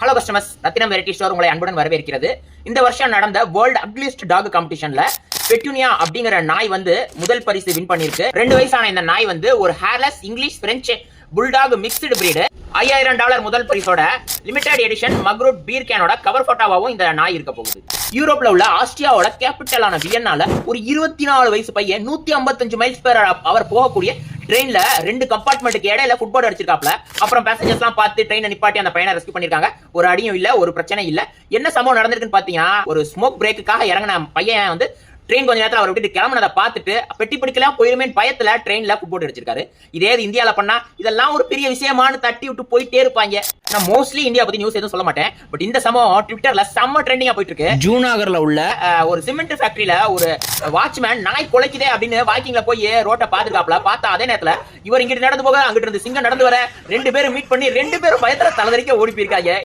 Hello customers, ரத்தினம் variety store உங்களை அன்புடன் வரவேற்கிறது. இந்த வருஷம் நடந்த வேர்ல்ட் அக்லிஸ்ட் டாக் காம்படிஷன்ல பெட்டுனியா அப்படிங்கிற நாய் வந்து முதல் பரிசு வின் பண்ணிருக்கு. 2 வயசான இந்த நாய் வந்து ஒரு hairless English French bulldog mixed breed. $5000 முதல் பரிசோட லிமிடெட் எடிஷன் மக்ரூட் பீர் கேனோட கவர் போட்டோவாவும் இந்த நாய் இருக்க போகுது. யூரோப்ல உள்ள ஆஸ்திரியாவோட கேபிட்டலான வியன்னால ஒரு 24 வயசு பையன் 155 மைல்ஸ் பெர் அவர் போகக்கூடிய ட்ரெயின்ல 2 கம்பார்ட்மெண்ட்டுக்கு இடையில ஃபுட்போர்ட் அடிச்சிருக்காப்ல. அப்புறம் பேசஞ்சர்ஸ் எல்லாம் பார்த்து ட்ரெயினை நிப்பாட்டி அந்த பையனை ரெஸ்க்யூ பண்ணிருக்காங்க. ஒரு அடியும் இல்ல, ஒரு பிரச்சனை இல்ல. என்ன சம்பவம் நடந்திருக்குன்னு பாத்தீங்கன்னா, ஒரு ஸ்மோக் பிரேக்குக்காக இறங்கின பையன் வந்து ட்ரெயின் கொஞ்ச நேரத்தில் அவர் விட்டு கிளம்பினதை பார்த்துட்டு பெட்டி பிடிக்கலாம் போயிருமே பயத்துல ட்ரெயின்ல ஃபுட்போர்ட் அடிச்சிருக்காரு. இதே இந்தியாவில் பண்ணா இதெல்லாம் ஒரு பெரிய விஷயமானு தட்டி விட்டு போயிட்டே இருப்பாங்க. நான் மோஸ்ட்லி இந்தியா பத்தி நியூஸ் எதுவும் சொல்ல மாட்டேன். பட் இந்த சம்பவம் ட்விட்டர்ல செம்ம ட்ரெண்டிங்கா போயிட்டு இருக்கு. ஜூனாகர்ல உள்ள ஒரு சிமெண்ட் ஃபேக்டரியில ஒரு வாட்ச்மேன் நாய் குலைக்குதே அப்படின்னு வாக்கிங்ல போய் ரோட்டை பாதுகாப்புல பார்த்தா, அதே நேரத்துல இவர் இங்கிட்டு நடந்து போக அங்கிட்டு இருந்து சிங்கம் நடந்து வர 2 பேரும் மீட் பண்ணி 2 பேரும் பயத்துல தலைதறிக்க ஓடி போயிருக்காங்க.